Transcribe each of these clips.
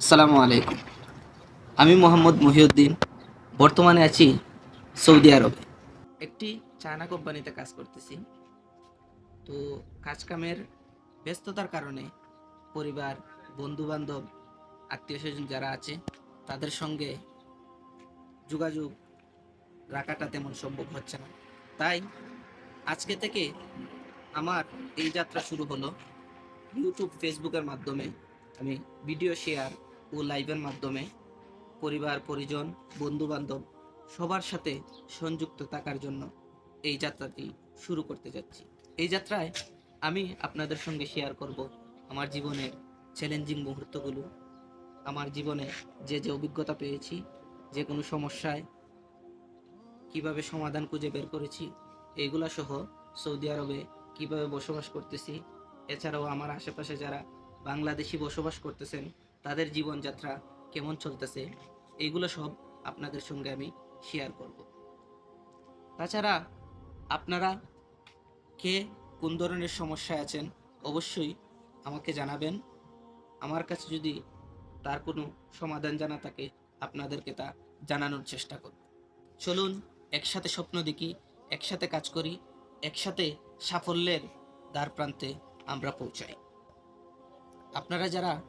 আসসালামু আলাইকুম। আমি মোহাম্মদ মহিউদ্দিন। বর্তমানে আছি সৌদি আরবে। একটি চায়না কোম্পানিতে কাজ করতেছি। তো কাজকামের ব্যস্ততার কারণে পরিবার, বন্ধু-বান্ধব, আত্মীয়স্বজন যারা আছে তাদের সঙ্গে যোগাযোগ রাখাটা তেমন সম্ভব হচ্ছে না। তাই আজকে থেকে আমার এই যাত্রা শুরু হলো ইউটিউব, ফেসবুকের মাধ্যমে। আমি ভিডিও শেয়ার ও লাইভের মাধ্যমে পরিবার, পরিজন, বন্ধু-বান্ধব সবার সাথে সংযুক্ত থাকার জন্য এই যাত্রাটি শুরু করতে যাচ্ছি। এই যাত্রায় আমি আপনাদের সঙ্গে শেয়ার করব আমার জীবনের চ্যালেঞ্জিং মুহূর্তগুলো, আমার জীবনে যে অভিজ্ঞতা পেয়েছি, যে কোনো সমস্যায় কিভাবে সমাধান খুঁজে বের করেছি, এইগুলা সহ সৌদি আরবে কিভাবে বসবাস করতেছি, এছাড়াও আমার আশেপাশে যারা বাংলাদেশি বসবাস করতেছেন তাদের জীবনযাত্রা কেমন চলতেছে, এইগুলো সব আপনাদের সঙ্গে আমি শেয়ার করব। তাছাড়া আপনারা কে কোন ধরনের সমস্যায় আছেন অবশ্যই আমাকে জানাবেন। আমার কাছে যদি তার কোনো সমাধান জানা থাকে আপনাদেরকে তা জানানোর চেষ্টা করব। চলুন একসাথে স্বপ্ন দেখি, একসাথে কাজ করি, একসাথে সাফল্যের দ্বার প্রান্তে আমরা পৌঁছাই। আপনারা যারা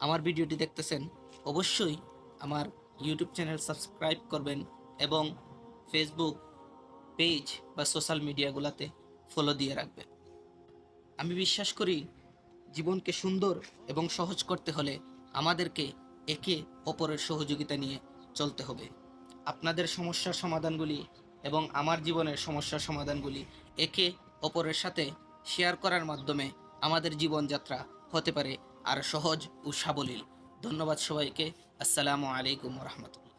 আমার ভিডিওটি দেখতেছেন অবশ্যই আমার ইউটিউব চ্যানেল সাবস্ক্রাইব করবেন এবং ফেসবুক পেজ বা সোশ্যাল মিডিয়াগুলোতে ফলো দিয়ে রাখবেন। আমি বিশ্বাস করি জীবনকে সুন্দর এবং সহজ করতে হলে আমাদেরকে একে অপরের সহযোগিতা নিয়ে চলতে হবে। আপনাদের সমস্যার সমাধানগুলি এবং আমার জীবনের সমস্যার সমাধানগুলি একে অপরের সাথে শেয়ার করার মাধ্যমে আমাদের জীবনযাত্রা হতে পারে আরও সহজ ও সাবলীল। ধন্যবাদ সবাইকে। আসসালামু আলাইকুম রহমতুল্লাহ।